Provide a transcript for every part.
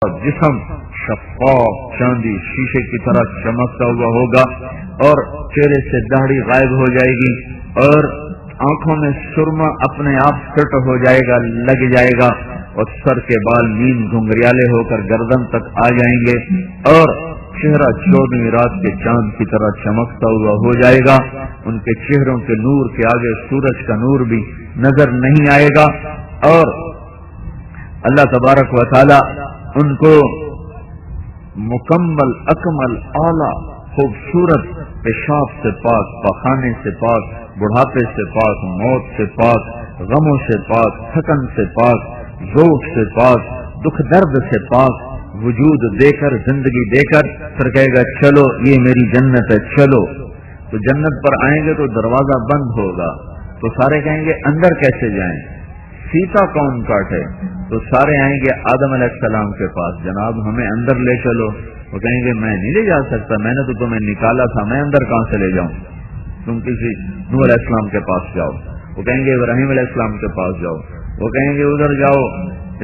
جسم شفاف چاندی شیشے کی طرح چمکتا ہوا ہوگا، اور چہرے سے داڑھی غائب ہو جائے گی، اور آنکھوں میں سرما اپنے آپ فٹ ہو جائے گا، لگ جائے گا، اور سر کے بال نیم گھنگریالے ہو کر گردن تک آ جائیں گے، اور چہرہ 14ویں رات کے چاند کی طرح چمکتا ہوا ہو جائے گا۔ ان کے چہروں کے نور کے آگے سورج کا نور بھی نظر نہیں آئے گا، اور اللہ تبارک و تعالی ان کو مکمل اکمل اعلی خوبصورت پیشاب سے پاک، پخانے سے پاک، بڑھاپے سے پاک، موت سے پاک، غموں سے پاک، تھکن سے پاک، ذوق سے پاک، دکھ درد سے پاک وجود دے کر، زندگی دے کر، پھر کہے گا چلو یہ میری جنت ہے، چلو۔ تو جنت پر آئیں گے تو دروازہ بند ہوگا، تو سارے کہیں گے اندر کیسے جائیں، سیتا کون کاٹے؟ تو سارے آئیں گے آدم علیہ السلام کے پاس، جناب ہمیں اندر لے چلو۔ وہ کہیں گے میں نہیں لے جا سکتا، میں نے تو تمہیں نکالا تھا، میں اندر کہاں سے لے جاؤں؟ تم کسی نوح علیہ السلام کے پاس جاؤ، وہ کہیں گے ابراہیم علیہ السلام کے پاس جاؤ، وہ کہیں گے ادھر جاؤ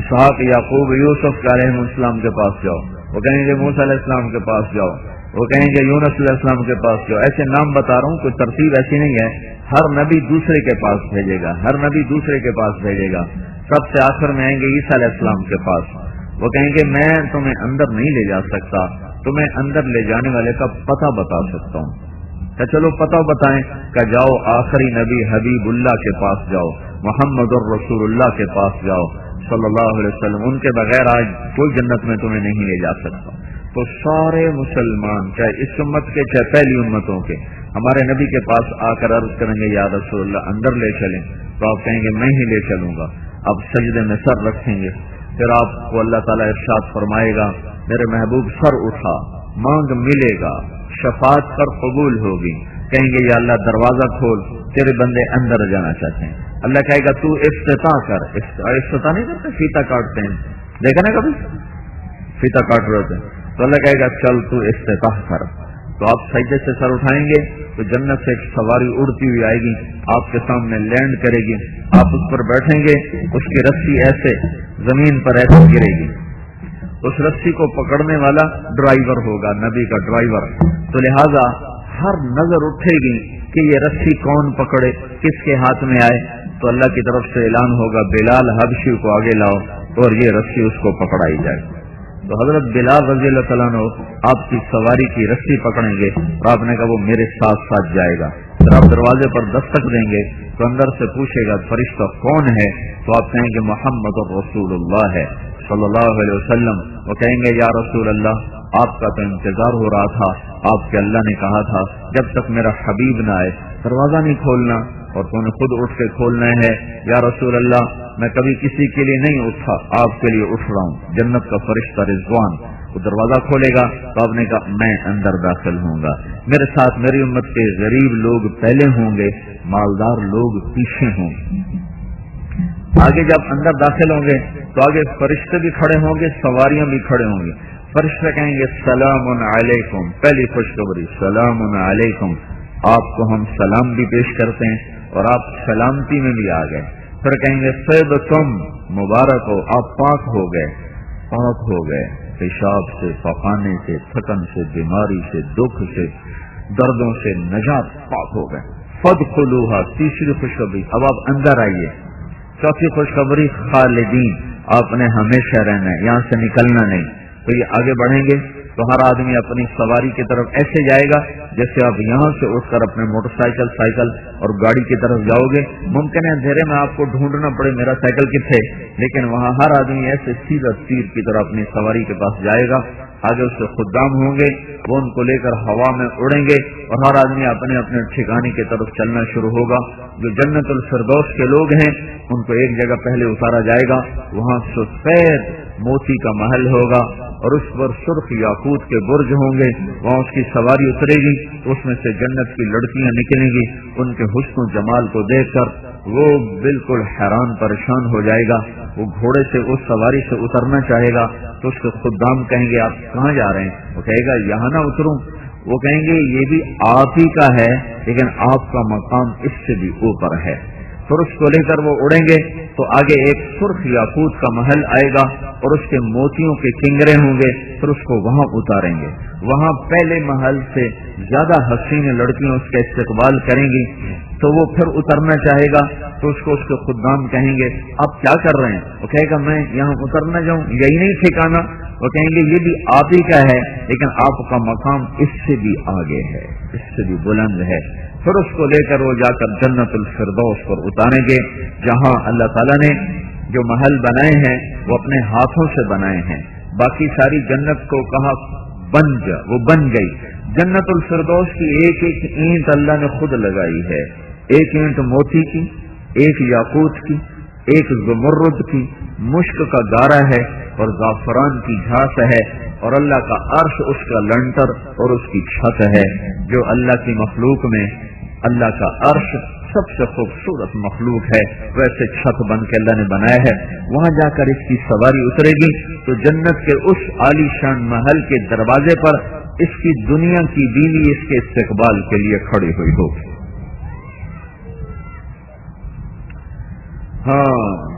اسحاق یعقوب یوسف علیہ السلام کے پاس جاؤ، وہ کہیں گے موسیٰ علیہ السلام کے پاس جاؤ، وہ کہیں گے یونس علیہ السلام کے پاس جاؤ۔ ایسے نام بتا رہا ہوں، کوئی ترتیب ایسی نہیں ہے، ہر نبی دوسرے کے پاس بھیجے گا، ہر نبی دوسرے کے پاس بھیجے گا۔ سب سے آخر میں آئیں گے عیسیٰ علیہ السلام کے پاس، وہ کہیں گے میں تمہیں اندر نہیں لے جا سکتا، تمہیں اندر لے جانے والے کا پتہ بتا سکتا ہوں۔ کہ چلو پتہ بتائیں، کہ جاؤ آخری نبی حبیب اللہ کے پاس جاؤ، محمد الرسول اللہ کے پاس جاؤ صلی اللہ علیہ وسلم، ان کے بغیر آج کوئی جنت میں تمہیں نہیں لے جا سکتا۔ تو سارے مسلمان چاہے اس امت کے چاہے پہلی امتوں کے ہمارے نبی کے پاس آ کر عرض کریں گے یا رسول اللہ اندر لے چلیں، تو آپ کہیں گے میں ہی لے چلوں گا۔ اب سجدے میں سر رکھیں گے، پھر آپ کو اللہ تعالیٰ ارشاد فرمائے گا میرے محبوب سر اٹھا، مانگ ملے گا، شفاعت پر قبول ہوگی۔ کہیں گے یا اللہ دروازہ کھول، تیرے بندے اندر جانا چاہتے ہیں۔ اللہ کہے گا تو افتتاح کر، افتتاح نہیں کرتے، فیتا کاٹتے ہیں، دیکھا نا کبھی فیتا کاٹ رہے ہوتے ہیں، تو اللہ کہے گا چل تو افتتاح کر۔ تو آپ سجدے سے سر اٹھائیں گے تو جنت سے ایک سواری اڑتی ہوئی آئے گی، آپ کے سامنے لینڈ کرے گی، آپ اس پر بیٹھیں گے، اس کی رسی ایسے زمین پر ایسے گرے گی، اس رسی کو پکڑنے والا ڈرائیور ہوگا، نبی کا ڈرائیور، تو لہذا ہر نظر اٹھے گی کہ یہ رسی کون پکڑے، کس کے ہاتھ میں آئے، تو اللہ کی طرف سے اعلان ہوگا بلال حبشی کو آگے لاؤ، اور یہ رسی اس کو پکڑائی جائے۔ تو حضرت بلال رضی اللہ تعالیٰ عنہ آپ کی سواری کی رسی پکڑیں گے، اور آپ نے کہا وہ میرے ساتھ ساتھ جائے گا۔ پھر آپ دروازے پر دستک دیں گے تو اندر سے پوچھے گا فرشتہ کون ہے، تو آپ کہیں گے محمد رسول اللہ ہے صلی اللہ علیہ وسلم۔ وہ کہیں گے یا رسول اللہ آپ کا تو انتظار ہو رہا تھا، آپ کے اللہ نے کہا تھا جب تک میرا حبیب نہ آئے دروازہ نہیں کھولنا، اور تو نے خود اٹھ کے کھولنا ہے۔ یا رسول اللہ میں کبھی کسی کے لیے نہیں اٹھا، آپ کے لیے اٹھ رہا ہوں۔ جنت کا فرشتہ رضوان وہ دروازہ کھولے گا تو آپ نے کہا میں اندر داخل ہوں گا، میرے ساتھ میری امت کے غریب لوگ پہلے ہوں گے، مالدار لوگ پیچھے ہوں گے۔ آگے جب اندر داخل ہوں گے تو آگے فرشتے بھی کھڑے ہوں گے، سواریاں بھی کھڑے ہوں گے۔ فرشتے کہیں گے سلام علیکم، پہلی خوشخبری سلام علیکم، آپ کو ہم سلام بھی پیش کرتے ہیں اور آپ سلامتی میں بھی آ گئے۔ پھر کہیں گے طیبتم، مبارک ہو، آپ پاک ہو گئے، پاک ہو گئے پیشاب سے، پخانے سے، تھکن سے، بیماری سے، دکھ سے، دردوں سے، نجات، پاک ہو گئے۔ فادخلوها، تیسری خوشخبری اب آپ اندر آئیے۔ چوتھی خوشخبری خالدین، آپ نے ہمیشہ رہنا ہے، یہاں سے نکلنا نہیں۔ تو یہ آگے بڑھیں گے تو ہر آدمی اپنی سواری کی طرف ایسے جائے گا جیسے آپ یہاں سے اٹھ کر اپنے موٹر سائیکل، سائیکل اور گاڑی کی طرف جاؤ گے۔ ممکن ہے اندھیرے میں آپ کو ڈھونڈنا پڑے میرا سائیکل کتنے، لیکن وہاں ہر آدمی ایسے سیدھا تیر کی طرح اپنی سواری کے پاس جائے گا۔ آگے اس سے خدام ہوں گے، وہ ان کو لے کر ہوا میں اڑیں گے، اور ہر آدمی اپنے اپنے ٹھکانے کی طرف چلنا شروع ہوگا۔ جو جنت الفردوس کے لوگ ہیں ان کو ایک جگہ پہلے اتارا جائے گا، وہاں سفید موتی کا محل ہوگا اور اس پر سرخ یاقوت کے برج ہوں گے، وہاں اس کی سواری اترے گی، اس میں سے جنت کی لڑکیاں نکلیں گی۔ ان کے حسن و جمال کو دیکھ کر وہ بالکل حیران پریشان ہو جائے گا، وہ گھوڑے سے اس سواری سے اترنا چاہے گا تو اس کے خدام کہیں گے آپ کہاں جا رہے ہیں؟ وہ کہے گا یہاں نہ اتروں۔ وہ کہیں گے یہ بھی آپ ہی کا ہے لیکن آپ کا مقام اس سے بھی اوپر ہے۔ پھر اس کو لے کر وہ اڑیں گے تو آگے ایک سرخ یاقوت کا محل آئے گا اور اس کے موتیوں کے کنگرے ہوں گے، پھر اس کو وہاں اتاریں گے. وہاں پہلے محل سے زیادہ حسین لڑکیاں اس کا استقبال کریں گی، تو وہ پھر اترنا چاہے گا تو اس کو اس کے خدام کہیں گے آپ کیا کر رہے ہیں؟ وہ کہے گا میں یہاں اترنا جاؤں، یہی نہیں ٹھکانا. وہ کہیں گے یہ بھی آپ ہی کا ہے، لیکن آپ کا مقام اس سے بھی آگے ہے، اس سے بھی بلند ہے. پھر اس کو لے کر وہ جا کر جنت الفردوس پر اتاریں گے، جہاں اللہ تعالیٰ نے جو محل بنائے ہیں وہ اپنے ہاتھوں سے بنائے ہیں. باقی ساری جنت کو کہا بن جا، وہ بن گئی. جنت الفردوس کی ایک ایک اینٹ اللہ نے خود لگائی ہے. ایک اینٹ موتی کی، ایک یاقوت کی، ایک زمرد کی، مشک کا گارا ہے اور زعفران کی گھاس ہے، اور اللہ کا عرش اس کا لنٹر اور اس کی چھت ہے. جو اللہ کی مخلوق میں اللہ کا عرش سب سے خوبصورت مخلوق ہے، ویسے چھت بن کے اللہ نے بنایا ہے. وہاں جا کر اس کی سواری اترے گی تو جنت کے اس عالی شان محل کے دروازے پر اس کی دنیا کی بیوی اس کے استقبال کے لیے کھڑی ہوئی ہوگی. ہاں،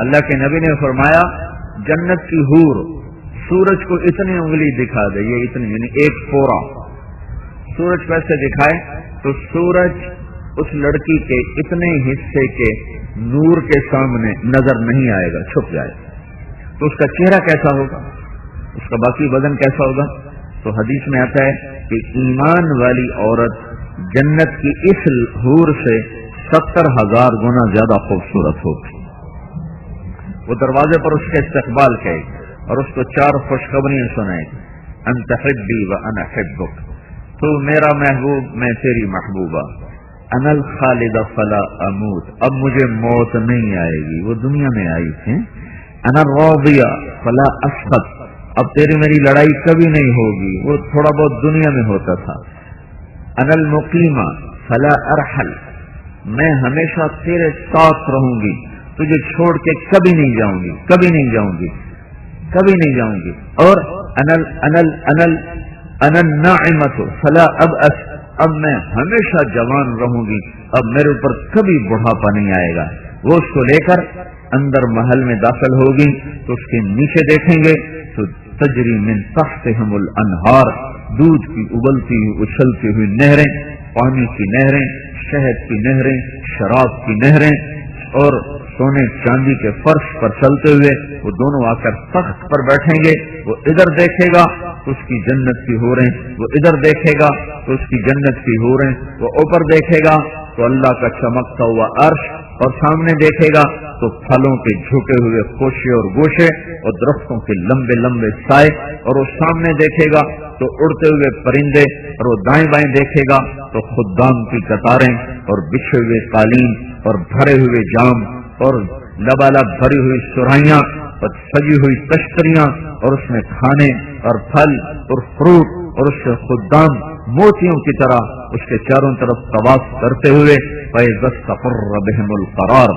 اللہ کے نبی نے فرمایا جنت کی حور سورج کو اتنی انگلی دکھا دے، یہ اتنی یعنی ایک پورا سورج کیسے دکھائے تو سورج اس لڑکی کے اتنے حصے کے نور کے سامنے نظر نہیں آئے گا، چھپ جائے. تو اس کا چہرہ کیسا ہوگا، اس کا باقی بدن کیسا ہوگا؟ تو حدیث میں آتا ہے کہ ایمان والی عورت جنت کی اس حور سے 70,000 گنا زیادہ خوبصورت ہوگی. وہ دروازے پر اس کے استقبال کرے اور اس کو 4 خوشخبریاں سنائے گی. انت حبی و انا حبک، تو میرا محبوب میں تیری محبوبہ. انا الخالد فلا اموت، اب مجھے موت نہیں آئے گی، وہ دنیا میں آئی تھی. انا الراضیہ فلا اسخط، اب تیری میری لڑائی کبھی نہیں ہوگی، وہ تھوڑا بہت دنیا میں ہوتا تھا. انا المقیمہ فلا ارحل، میں ہمیشہ تیرے ساتھ رہوں گی، تجھے چھوڑ کے کبھی نہیں جاؤں گی، کبھی نہیں جاؤں گی، کبھی نہیں جاؤں گی. اور انا الناعمۃ فلا ابأس، اب میں ہمیشہ جوان رہوں گی، اب میرے اوپر کبھی بڑھاپا نہیں آئے گا. وہ اس کو لے کر اندر محل میں داخل ہوگی تو اس کے نیچے دیکھیں گے تو تجری من تحتہم الانہار، دودھ کی ابلتی ہوئی اچھلتی ہوئی نہریں، پانی کی نہریں، شہد کی نہریں، شراب کی نہریں، اور سونے چاندی کے فرش پر چلتے ہوئے وہ دونوں آ کر تخت پر بیٹھیں گے. وہ ادھر دیکھے گا تو اس کی جنت کی حوریں، وہ ادھر دیکھے گا تو اس کی جنت کی حوریں، وہ اوپر دیکھے گا تو اللہ کا چمکتا ہوا عرش، اور سامنے دیکھے گا تو پھلوں کے جھکے ہوئے خوشے اور گوشے اور درختوں کے لمبے لمبے سائے، اور وہ سامنے دیکھے گا تو اڑتے ہوئے پرندے، اور وہ دائیں بائیں دیکھے گا تو خدام کی قطاریں اور بچھے ہوئے قالین اور بھرے ہوئے جام اور لبالب بھری ہوئی سرائیاں اور سجی ہوئی تشتریاں، اور اس میں کھانے اور پھل اور فروٹ، اور اس کے خدام موتیوں کی طرح اس کے چاروں طرف طواف کرتے ہوئے. فَإِذَا اسْتَقَرَّ بِهِمُ الْقَرَارُ،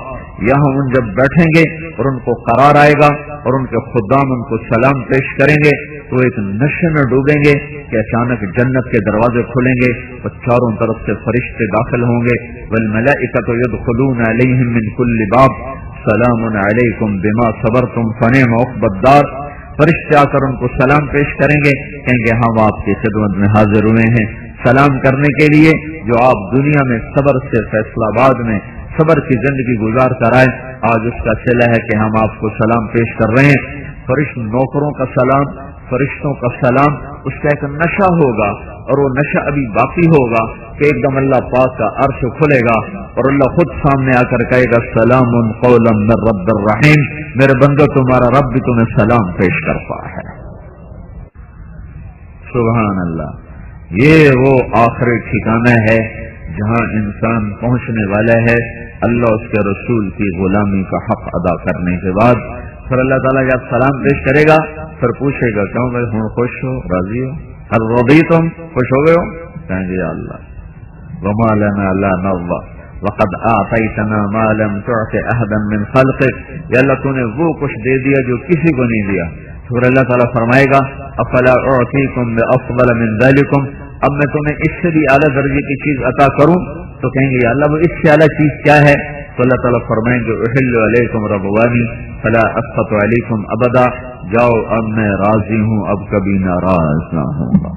یہاں ان جب بیٹھیں گے اور ان کو قرار آئے گا اور ان کے خدام ان کو سلام پیش کریں گے تو ایک نشے میں ڈوبیں گے کہ اچانک جنت کے دروازے کھلیں گے اور چاروں طرف سے فرشتے داخل ہوں گے. وَالْمَلَائِكَةُ يَدْخُلُونَ عَلَيْهِم مِّن كُلِّ بَابٍ سَلَامٌ عَلَيْكُمْ بِمَا صَبَرْتُمْ فَنِعْمَ عُقْبَى الدَّارِ. فرشتے آ کر ان کو سلام پیش کریں گے، کہیں گے ہم آپ کی خدمت میں حاضر ہوئے ہیں سلام کرنے کے لیے، جو آپ دنیا میں صبر سے فیصلہ آباد میں صبر کی زندگی گزار کر آئے، آج اس کا صلہ ہے کہ ہم آپ کو سلام پیش کر رہے ہیں. فرشت نوکروں کا سلام، فرشتوں کا سلام، اس کا ایک نشہ ہوگا، اور وہ نشہ ابھی باقی ہوگا کہ ایک دم اللہ پاک کا عرش کھلے گا اور اللہ خود سامنے آ کر کہے گا سلام قولا من رب الرحیم، میرے بندو تمہارا رب بھی تمہیں سلام پیش کرتا ہے. سبحان اللہ. یہ وہ آخری ٹھکانہ ہے جہاں انسان پہنچنے والا ہے اللہ اس کے رسول کی غلامی کا حق ادا کرنے کے بعد. پھر اللہ تعالیٰ جب سلام پیش کرے گا پھر پوچھے گا کیوں بھائی ہوں خوش ہو، راضی ہو، ہر روبی تم خوش ہو گئے ہو؟ کہیں گے یا اللہ وما لنا لا نرضى وقد اعطيتنا ما لم تعط احدا من خلقك، یا اللہ تو نے وہ کچھ دے دیا جو کسی کو نہیں دیا. پھر اللہ تعالیٰ فرمائے گا افلا اعطيكم بافضل من ذلكم، اب میں تمہیں اس سے بھی اعلیٰ درجے کی چیز عطا کروں؟ تو کہیں گے یا اللہ وہ اس سے اعلیٰ چیز کیا ہے؟ تو اللہ تعالیٰ فرمائیں گے احل علیکم رضوانی فلا اسخط علیکم ابدا، جاؤ اب میں راضی ہوں، اب کبھی ناراض نہ ہوں گا۔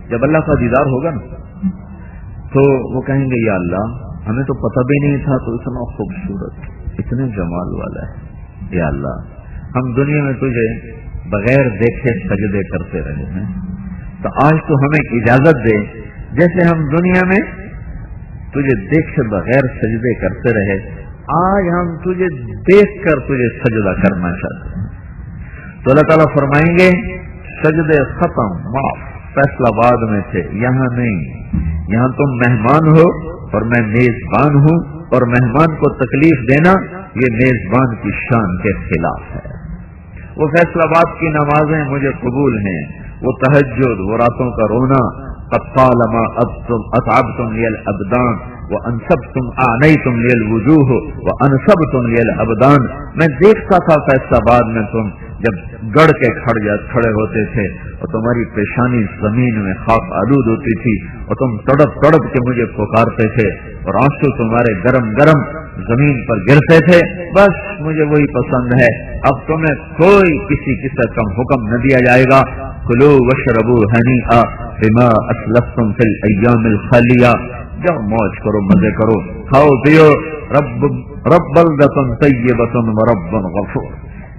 جب اللہ کا دیدار ہوگا نا تو وہ کہیں گے یا اللہ ہمیں تو پتہ بھی نہیں تھا، تو اتنا خوبصورت، اتنے جمال والا ہے، یا اللہ ہم دنیا میں تجھے بغیر دیکھے سجدے کرتے رہے ہیں، تو آج تو ہمیں اجازت دے جیسے ہم دنیا میں تجھے دیکھے بغیر سجدے کرتے رہے، آج ہم تجھے دیکھ کر تجھے سجدہ کرنا چاہتے ہیں۔ تو اللہ تعالیٰ فرمائیں گے سجدے ختم، معاف، فیصلہ آباد میں تھے، یہاں نہیں، یہاں تم مہمان ہو اور میں میزبان ہوں، اور مہمان کو تکلیف دینا یہ میزبان کی شان کے خلاف ہے۔ وہ فیصلہ آباد کی نمازیں مجھے قبول ہیں، وہ تہجد، وہ راتوں کا رونا، قد طالما اتعبتم لی الابدان وانصبتم اعنیتم لی الوجوہ وانصبتم لی الابدان، میں دیکھتا تھا فیصلہ آباد میں تم جب گڑ کے کھڑے ہوتے تھے اور تمہاری پیشانی زمین میں خاک آلود ہوتی تھی اور تم تڑپ تڑپ کے مجھے پکارتے تھے اور آنسو تمہارے گرم گرم زمین پر گرتے تھے، بس مجھے وہی پسند ہے۔ اب تمہیں کوئی کسی قسم کا حکم نہ دیا جائے گا، کلو وشربو ہنیئا بما اسلفتم فی الایام الخالیہ، جاؤ موج کرو، مزے کرو، کھاؤ پیو، رب بلدۃ طیبۃ ورب غفور،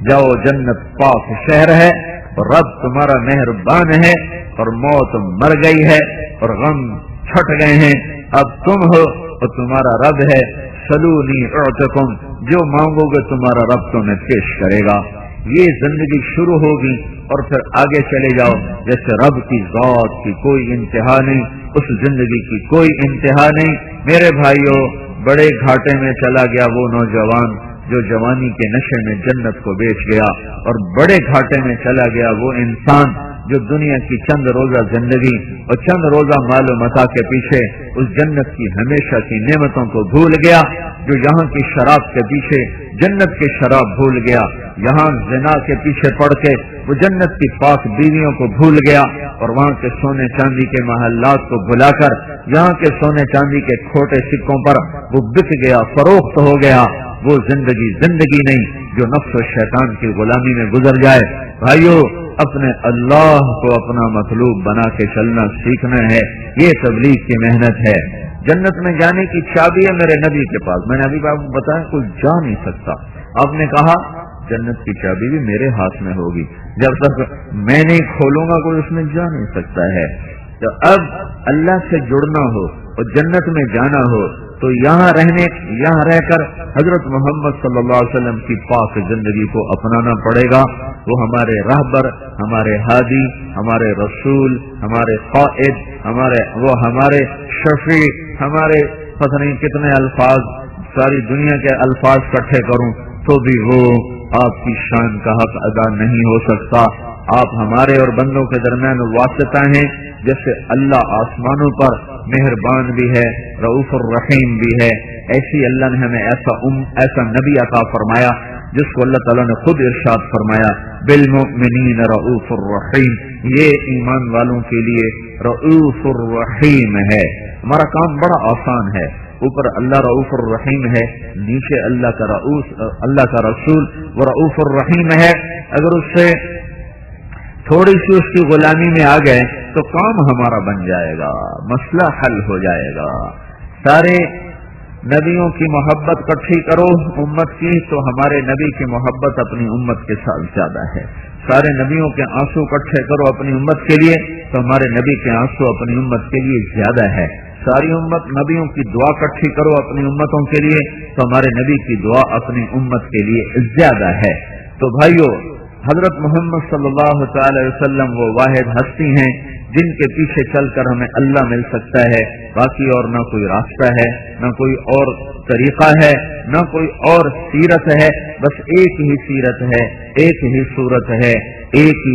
جاؤ جنت پاک شہر ہے اور رب تمہارا مہربان ہے، اور موت مر گئی ہے اور غم چھٹ گئے ہیں، اب تم ہو اور تمہارا رب ہے، سلونی اعطکم، جو مانگو گے تمہارا رب تمہیں پیش کرے گا۔ یہ زندگی شروع ہوگی اور پھر آگے چلے جاؤ، جیسے رب کی ذات کی کوئی انتہا نہیں، اس زندگی کی کوئی انتہا نہیں۔ میرے بھائیوں، بڑے گھاٹے میں چلا گیا وہ نوجوان جو جوانی کے نشے میں جنت کو بیچ گیا، اور بڑے گھاٹے میں چلا گیا وہ انسان جو دنیا کی چند روزہ زندگی اور چند روزہ مال و متاع کے پیچھے اس جنت کی ہمیشہ کی نعمتوں کو بھول گیا، جو یہاں کی شراب کے پیچھے جنت کی شراب بھول گیا، یہاں زنا کے پیچھے پڑ کے وہ جنت کی پاک بیویوں کو بھول گیا، اور وہاں کے سونے چاندی کے محلات کو بھلا کر یہاں کے سونے چاندی کے کھوٹے سکوں پر وہ بک گیا، فروخت ہو گیا۔ وہ زندگی زندگی نہیں جو نفس و شیطان کی غلامی میں گزر جائے۔ بھائیو، اپنے اللہ کو اپنا مطلوب بنا کے چلنا سیکھنا ہے، یہ تبلیغ کی محنت ہے۔ جنت میں جانے کی چابی ہے میرے نبی کے پاس، میں نے ابھی آپ کو بتایا کوئی جا نہیں سکتا۔ آپ نے کہا جنت کی چابی بھی میرے ہاتھ میں ہوگی، جب تک میں نہیں کھولوں گا کوئی اس میں جا نہیں سکتا ہے۔ تو اب اللہ سے جڑنا ہو اور جنت میں جانا ہو تو یہاں رہ کر حضرت محمد صلی اللہ علیہ وسلم کی پاک زندگی کو اپنانا پڑے گا۔ وہ ہمارے راہبر، ہمارے ہادی، ہمارے رسول، ہمارے قائد، ہمارے شفیع، ہمارے پتہ نہیں کتنے الفاظ، ساری دنیا کے الفاظ اکٹھے کروں تو بھی وہ آپ کی شان کا حق ادا نہیں ہو سکتا۔ آپ ہمارے اور بندوں کے درمیان واسطہ ہیں، جیسے اللہ آسمانوں پر مہربان بھی ہے، رؤوف الرحیم بھی ہے، ایسی اللہ نے ہمیں ایسا نبی عطا فرمایا جس کو اللہ تعالیٰ نے خود ارشاد فرمایا بالمؤمنین رؤوف الرحیم، یہ ایمان والوں کے لیے رؤوف الرحیم ہے۔ ہمارا کام بڑا آسان ہے، اوپر اللہ رؤوف الرحیم ہے، نیچے اللہ کا رسول وہ رؤوف الرحیم ہے۔ اگر اس سے تھوڑی سی اس کی غلامی میں آ گئے تو کام ہمارا بن جائے گا، مسئلہ حل ہو جائے گا۔ سارے نبیوں کی محبت اکٹھی کرو امت کی تو ہمارے نبی کی محبت اپنی امت کے ساتھ زیادہ ہے۔ سارے نبیوں کے آنسو اکٹھے کرو اپنی امت کے لیے تو ہمارے نبی کے آنسو اپنی امت کے لیے زیادہ ہے۔ ساری امت نبیوں کی دعا اکٹھی کرو اپنی امتوں کے لیے تو ہمارے نبی کی دعا اپنی امت کے لیے زیادہ ہے۔ تو بھائیو، حضرت محمد صلی اللہ تعالی وسلم وہ واحد ہستی ہیں جن کے پیچھے چل کر ہمیں اللہ مل سکتا ہے، باقی اور نہ کوئی راستہ ہے، نہ کوئی اور طریقہ ہے، نہ کوئی اور سیرت ہے، بس ایک ہی سیرت ہے، ایک ہی صورت ہے، ایک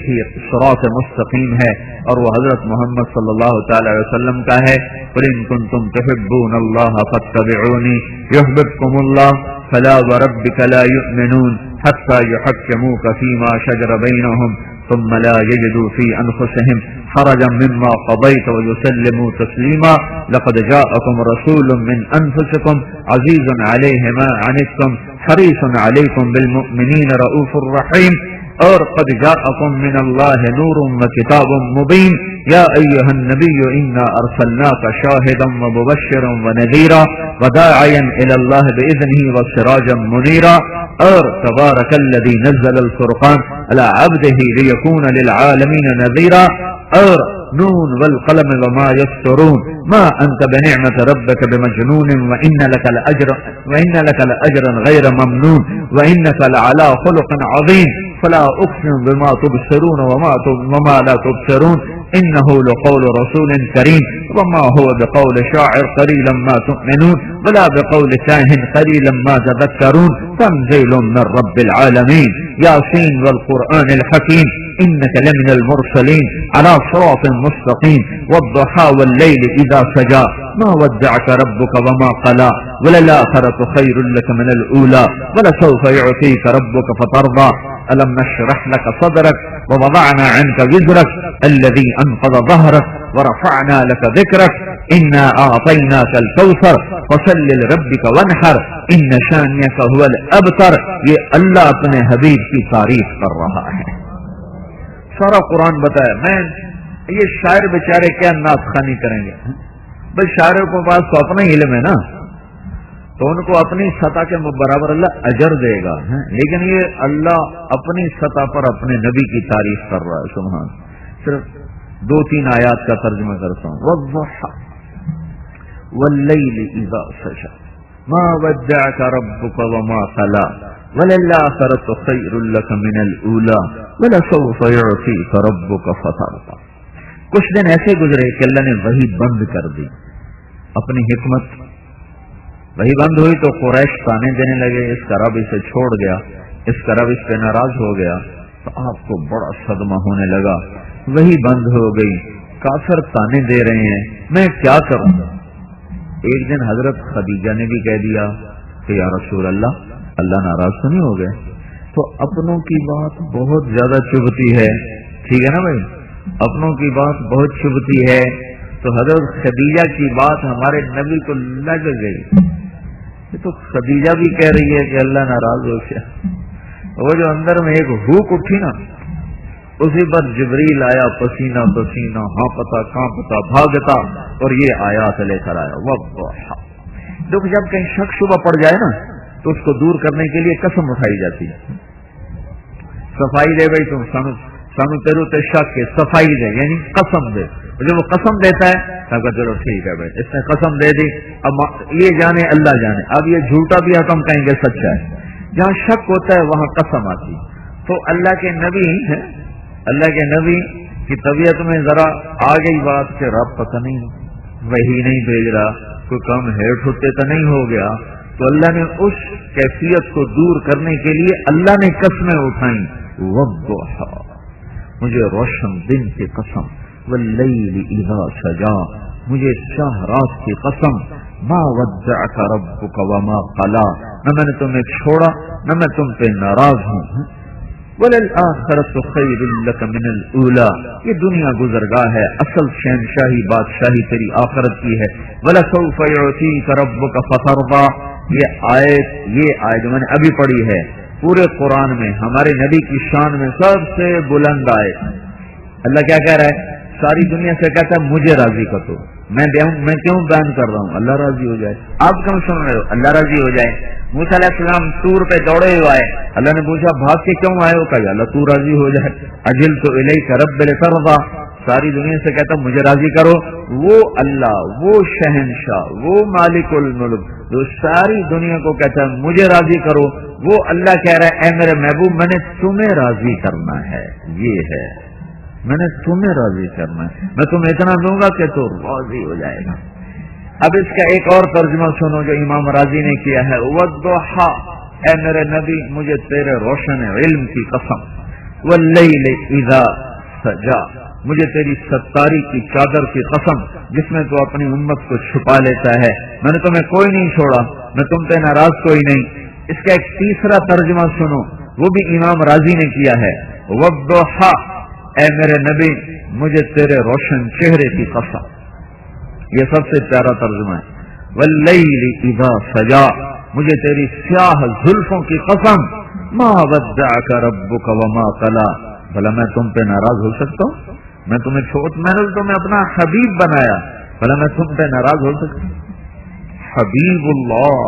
ہی صراط مستقیم ہے، اور وہ حضرت محمد صلی اللہ تعالی وسلم کا ہے۔ قل ان کنتم تحبون اللہ فاتبعونی یحببکم اللہ فلا وربک لا یؤمنون حتى يحكموك فيما شجر بينهم ثم لا يجدوا في أنفسهم حرجا مما قضيت ويسلموا تسليما لقد جاءكم رسول من أنفسكم عزيز عليه ما عنتم حريص عليكم بالمؤمنين رؤوف رحيم اور قد جاءكم من الله نور وكتاب مبين يا أيها النبي إنا أرسلناك شاهدا ومبشرا ونذيرا وداعيا إلى الله بإذنه وسراجا منيرا اور تبارك الذي نزل الفرقان على عبده ليكون للعالمين نذيرا اور نون والقلم وما يسطرون ما أنت بنعمة ربك بمجنون وإن لك لأجرا غير ممنون وإنك لعلى خلق عظيم فلا أقسم بما تبصرون وما لا تبصرون إنه لقول رسول كريم وما هو بقول شاعر قليلا ما تؤمنون ولا بقول كاهن قليلا ما تذكرون تنزيل من رب العالمين ياسين والقرآن الحكيم إنك لمن المرسلين على صراط مستقيم والضحى والليل إذا سجى ما ودعك ربك وما قلى وللآخرة خير لك من الأولى ولسوف يعطيك ربك فترضى ألم نشرح لك صدرك ووضعنا عنك وزرك الذي أنقض ظهرك ورفعنا لك ذكرك إنا أعطيناك الكوثر فصل لربك وانحر إن شانئك هو الأبتر یہ اللہ اپنے حبیب کی تعریف کر رہا ہے. سارا قرآن بتایا. میں یہ شاعر بیچارے کیا نعت خوانی کریں گے؟ بھائی شاعروں کے پاس تو اپنا ہی علم ہے نا، تو ان کو اپنی سطح کے برابر اللہ اجر دے گا، لیکن یہ اللہ اپنی سطح پر اپنے نبی کی تعریف کر رہا ہے. سبحان. صرف 2-3 آیات کا ترجمہ کرتا ہوں. والضحى والليل اذا سجى ما ودعك ربك وما قلى وللآخرة خير لك من الأولى ولسوف يعطيك ربك فترضى. کچھ دن ایسے گزرے کہ اللہ نے وحی بند کر دی. اپنی حکمت وہی بند ہوئی تو قریش تانے دینے لگے، اس کا رب اسے چھوڑ گیا، اس کا رب اس پہ ناراض ہو گیا. تو آپ کو بڑا صدمہ ہونے لگا. وہی بند ہو گئی، کافر تانے دے رہے ہیں، میں کیا کروں؟ ایک دن حضرت خدیجہ نے بھی کہہ دیا کہ یا رسول اللہ ناراض تو نہیں ہو گئے؟ تو اپنوں کی بات بہت زیادہ چبھتی ہے، ٹھیک ہے نا بھائی، اپنوں کی بات بہت چبھتی ہے. تو حضرت خدیجہ کی بات ہمارے نبی کو لگ گئی. یہ تو خدیجہ بھی کہہ رہی ہے کہ اللہ ناراض ہو گیا. وہ جو اندر میں ایک ہوک اٹھی نا، اسی پر جبریل آیا پسینہ پسینہ، ہانپتا کانپتا بھاگتا، اور یہ آیات لے کر آیا. والضحى. دیکھو جب کہیں شک شبہ پڑ جائے نا تو اس کو دور کرنے کے لیے قسم اٹھائی جاتی ہے. صفائی دے بھائی، تم سانو تیرو تے شک کے صفائی دے، یعنی قسم دے. جب وہ قسم دیتا ہے تو چلو ٹھیک ہے بھائی، اس نے قسم دے دی، اب یہ جانے اللہ جانے، اب یہ جھوٹا بھی ہے تو ہم کہیں گے سچا ہے. جہاں شک ہوتا ہے وہاں قسم آتی. تو اللہ کے نبی کی طبیعت میں ذرا آ گئی بات کہ رب پتہ نہیں وہی نہیں بھیج رہا، کوئی کم ہیٹ ہوتے تو نہیں ہو گیا. تو اللہ نے اس کیفیت کو دور کرنے کے لیے اللہ نے قسمیں اٹھائیں. والضحى، مجھے روشن دن کی قسم، واللیل اذا سجا، مجھے چاہ رات کی قسم، ما ودعک ربک وما قلا، نہ میں نے تمہیں چھوڑا نہ میں تم پہ ناراض ہوں. وللآخرۃ خیر لک من الاولی، یہ دنیا گزرگاہ ہے، اصل شہنشاہی بادشاہی تیری آخرت کی ہے. ولسوف یعطیک ربک فترضی، یہ آیت جو میں نے ابھی پڑھی ہے پورے قرآن میں ہمارے نبی کی شان میں سب سے بلند آیت. اللہ کیا کہہ رہا ہے؟ ساری دنیا سے کہتا ہے مجھے راضی کر دو. میں کیوں بیان کر رہا ہوں؟ اللہ راضی ہو جائے. آپ کیوں سن رہے ہو؟ اللہ راضی ہو جائے. موسیٰ علیہ السلام طور پہ دوڑے ہوئے آئے، اللہ نے پوچھا بھاگ کے کیوں آئے ہو؟ کہا اللہ تو راضی ہو جائے. اجلت الیک رب لترضی، ساری دنیا سے کہتا مجھے راضی کرو. وہ اللہ، وہ شہنشاہ، وہ مالک الملک جو ساری دنیا کو کہتا ہے مجھے راضی کرو، وہ اللہ کہہ رہا ہے اے میرے محبوب میں نے تمہیں راضی کرنا ہے. یہ ہے، میں نے تمہیں راضی کرنا ہے، میں تمہیں اتنا دوں گا کہ تو راضی ہو جائے گا. اب اس کا ایک اور ترجمہ سنو جو امام راضی نے کیا ہے. والضحى، اے میرے نبی مجھے تیرے روشن علم کی قسم، واللیل اذا سجا، مجھے تیری ستاری کی چادر کی قسم جس میں تو اپنی امت کو چھپا لیتا ہے. میں نے تمہیں کوئی نہیں چھوڑا، میں تم پہ ناراض کوئی نہیں. اس کا ایک تیسرا ترجمہ سنو، وہ بھی امام راضی نے کیا ہے. والضحى، اے میرے نبی مجھے تیرے روشن چہرے کی قسم. یہ سب سے پیارا ترجمہ ہے. واللیل اذا سجا، مجھے تیری سیاہ زلفوں کی قسم. ما ودعک ربک وما قلا، بھلا میں تم پہ ناراض ہو سکتا ہوں؟ میں نے تمہیں اپنا حبیب بنایا، بھلا میں تم پہ ناراض ہو سکتا ہوں؟ حبیب اللہ،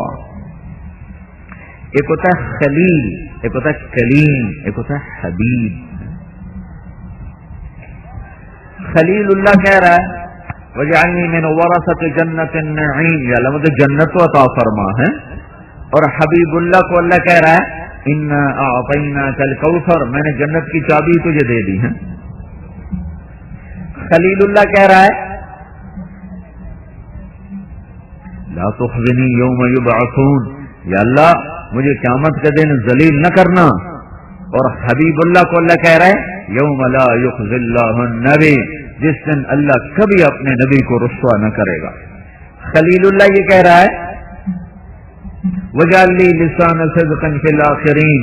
ایک ہوتا ہے خلیل، ایک ہوتا ہے کلیم، ایک ہوتا ہے حبیب. خلیل اللہ کہہ رہا ہے وَجَعَلْنِي مِنْ وَرَثَةِ جَنَّةِ النَّعِيمِ، یا اللہ مجھے جنت کو عطا فرما ہے. اور حبیب اللہ کو اللہ کہہ رہا ہے اِنَّا أَعْطَيْنَاكَ الْكَوْثَرَ، میں نے جنت کی چابی تجھے دے دی ہے. خلیل اللہ کہہ رہا ہے لا تخزنی یوم یبعثون، یا اللہ مجھے قیامت کے دن ذلیل نہ کرنا. اور حبیب اللہ کو اللہ کہہ رہا ہے یوم لا یخزی اللہ النبی، جس دن اللہ کبھی اپنے نبی کو رسوا نہ کرے گا. خلیل اللہ یہ کہہ رہا ہے وَجَعَلْ لِي لِسَانَ صِدْقٍ فِي الْآخِرِينَ،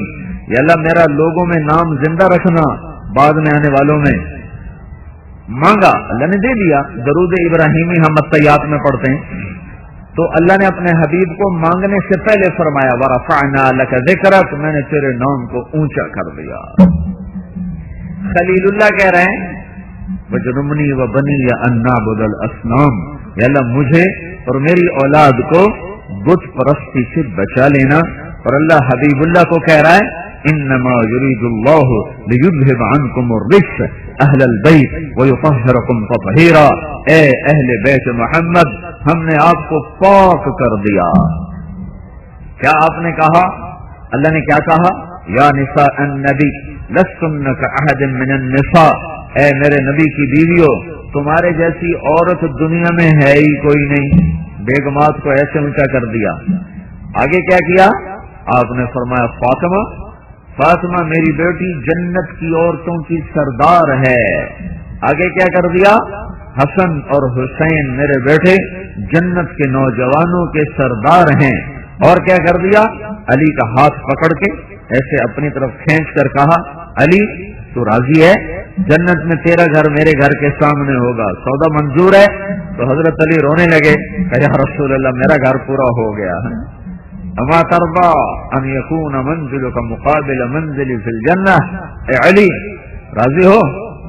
یا اللہ میرا لوگوں میں نام زندہ رکھنا بعد میں آنے والوں میں. مانگا اللہ نے دے دیا. درود ابراہیمی ہم الطیات میں پڑھتے ہیں تو اللہ نے اپنے حبیب کو مانگنے سے پہلے فرمایا وَرَفَعْنَا لَكَ ذِكْرَكَ، میں نے تیرے نام کو اونچا کر دیا. خلیل اللہ کہہ رہے ہیں وَجْنُبْنِي وَبَنِيَّ أَن نَّعْبُدَ الْأَصْنَامَ، یا اللہ مجھے اور میری اولاد کو بت پرستی سے بچا لینا. اور اللہ حبیب اللہ کو کہہ رہا ہے انما یرید اللہ لیذھب عنکم الرجس اہل البیت ویطہرکم تطہیرا، اے اہل بیت محمد ہم نے آپ کو پاک کر دیا. کیا آپ نے کہا؟ اللہ نے کیا کہا؟ یا نساء النبی لستن کاحد من النساء، اے میرے نبی کی بیویوں تمہارے جیسی عورت دنیا میں ہے ہی کوئی نہیں. بیگمات کو ایسے اونچا کر دیا. آگے کیا کیا؟ آپ نے فرمایا فاطمہ، فاطمہ میری بیٹی جنت کی عورتوں کی سردار ہے. آگے کیا کر دیا؟ حسن اور حسین میرے بیٹے جنت کے نوجوانوں کے سردار ہیں. اور کیا کر دیا؟ علی کا ہاتھ پکڑ کے ایسے اپنی طرف کھینچ کر کہا علی تو راضی ہے؟ جنت میں تیرا گھر میرے گھر کے سامنے ہوگا، سودا منظور ہے؟ تو حضرت علی رونے لگے کہ یا رسول اللہ میرا گھر پورا ہو گیا ہے. اما ترضى ان يكون منزلك مقابل منزلي في الجنة، اے علی راضی ہو